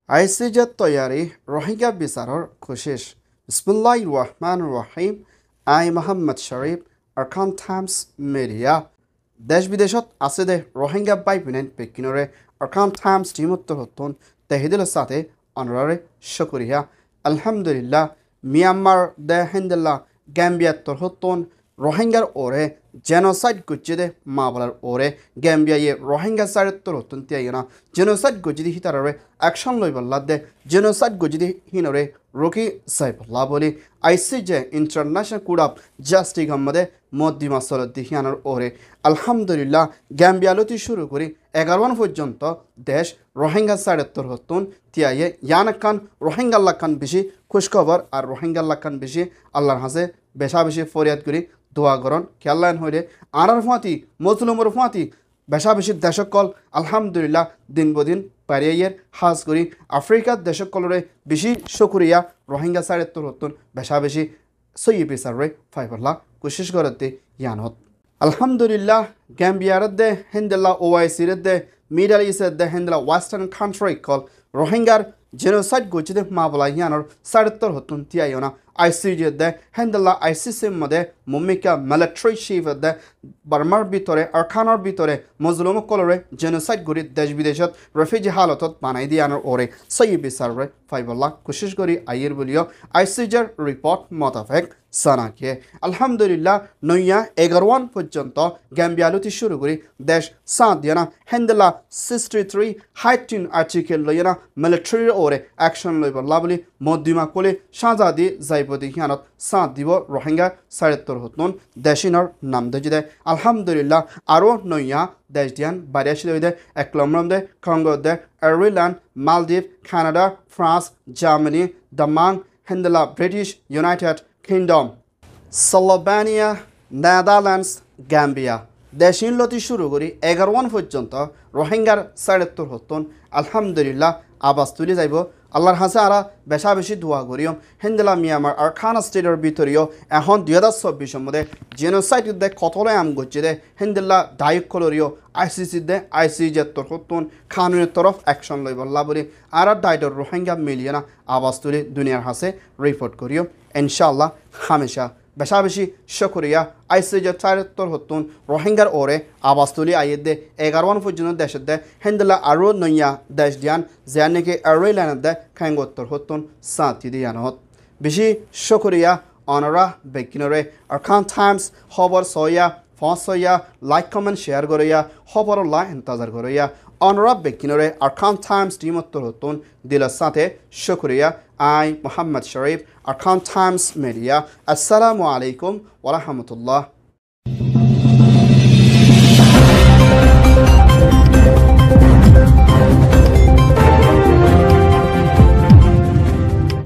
আইসিজের তৈয়ারি রোহিঙ্গা বিচারর কোশিশ বিসমিল্লাহির রহমানির রহিম আই মোহাম্মদ শরীফ আরকান টাইমস মিডিয়া দেশ বিদেশত আছে দে রোহিঙ্গা বাই বিনেন পেকিনরে আরকান টাইমস টিমুত্তর হতুন তেহিদুল সাথে অনরারে শুকরিয়া আলহামদুলিল্লাহ মিয়ানমার দে হিন্দুল্লাহ গ্যাম্বিয়াত্তর হতুন রোহিঙ্গার ওরে জেনোসাইড গুজ্জিদে মাবলার ওরে গ্যাম্বিয়া ইয়ে রোহিঙ্গা সাইডত্তর হতুন তিয়াইনা জেনোসাইড গুজ্জিদি হিতারে অ্যাকশন লইবল্লা দে জেনোসাইড গুজ্জিদি হিনরে রকি সাইবল্লা বলি ICJ international court of justice গম্মদে মদ্দি মাসলদ্দি হিয়ানোর ওরে আলহামদুলিল্লাহ গ্যাম্বিয়ালতি শুরু করি 11 পর্যন্ত দেশ রোহিঙ্গা সাইডত্তর হতুন তিয়াইয়ে ইয়ানাকান রোহিঙ্গাল্লাকান বেশি খুশখবর আর রোহিঙ্গাল্লাকান বেশি আল্লাহর হাসে বেশা বেশি ফরিয়াদ করি দোয়া করন খেয়াল্লান হইলে আনার ফাঁতি মজলুমর ফাঁতি বেশা বেশি দেশকল আলহামদুলিল্লাহ দিন বদিন পারিয়াইয়ের হাজ করি আফ্রিকার দেশকলরে বেশি শুকুরিয়া রোহিঙ্গা সাইডত্তর হতুন বেশা বেশি সই বিচারে ফাইবল্লা কোশিশ করতে ইয়ানত আলহামদুলিল্লাহ গ্যাম্বিয়ার দে হিন্দুল্লাহ ওআইসির দে মিডল ইস্টের দে হিন্দুল্লাহ ওয়েস্টার্ন কান্ট্রি কল রোহিঙ্গার জেনোসাইড গুজিদে মাবলা ইয়ানোর সাইডত্তর হতুন তিয়াইনা আইসিজে দে হিন্দুল্লাহ আইসিসির মধ্যে মুমিকা মিলিটারি চিফ দে বার্মার ভিতরে আরখানোর ভিতরে মজলুম কলরে জেনোসাইড গুরি দেশ বিদেশত রেফিউজি হালতত বানাই দিয়ানোর ওরে সই বিচারে ফাইবল্লা কোশিশ করি আইয়ের বলিও আইসিজের রিপোর্ট মোতাবেক সানাকে আলহামদুলিল্লাহ নইয়া 11 পর্যন্ত গ্যাম্বিয়ালতি শুরু করি দেশ সাত দিয়ানা হিন্দুল্লাহ 63 হাইটিন আর্টিকেল লইয়ানা মিলিটারি ওরে অ্যাকশন লইবল্লা বলি মধ্যমা কোলে সাজাদি যাইবদি হিয়ানত সাত দিব রোহিঙ্গা সাইডত্তর হতুন দেশিনর নাম দজি দে আলহামদুলিল্লাহ আরও নইয়া দেশ দিয়ান বারিয়াশি দে এক নম্বর দে কঙ্গো দে Ireland Maldives Canada France Germany দামাং হিন্দুল্লাহ British United Kingdom Slovenia Netherlands Gambia দেশিনলতি শুরু করি 11 পর্যন্ত রোহিঙ্গার সাইডত্তর হতুন আলহামদুলিল্লাহ আবাস তুলে যাইব আল্লাহর হাসে আরা বেশা বেশি দোয়া করিও হিন্দুল্লাহ মিয়ানমার আর খানা স্টেটের ভিতরেও এখন 2024 মধ্যে জেনোসাইড দে কতলে আম গচ্ছে দে হিন্দুল্লাহ দায়িক কলরিও আইসিসি দে আইসিজের হতুন খানুনের তরফ অ্যাকশন লইবল্লা বলি আর দায়িত্ব রোহিঙ্গা মিলিয়ে আবাস তুলে দুনিয়ার হাসে রিপোর্ট করিও ইনশাআল্লাহ হামেশা বেশা বেশি শুকরিয়া আইসিজের চারিত্তর হতুন রোহিঙ্গার ওরে আবাস তুলি আইয়ের দে 11 পর্যন্ত দেশের দে হিন্দুল্লাহ আরও নইয়া দেশ দিয়ান যে নাকি আয়ারল্যান্ডের দে খাঙ্গোত্তর হতুন সাঁতি দিয়ান হত বেশি শুকরিয়া অনরা বেকিনরে আরকান টাইমস খবর সইয়া ফসইয়া লাইক কমেন্ট শেয়ার করিয়া খবর লা ইন্তজার করিয়া অনরা বেকিনরে আরকান টাইমস টিমোত্তর হতুন দিলের সাথে শুকরিয়া আই মোহাম্মদ শরীফ আরকান টাইমস মিডিয়া আসসালামু আলাইকুম ওয়া রাহমাতুল্লাহ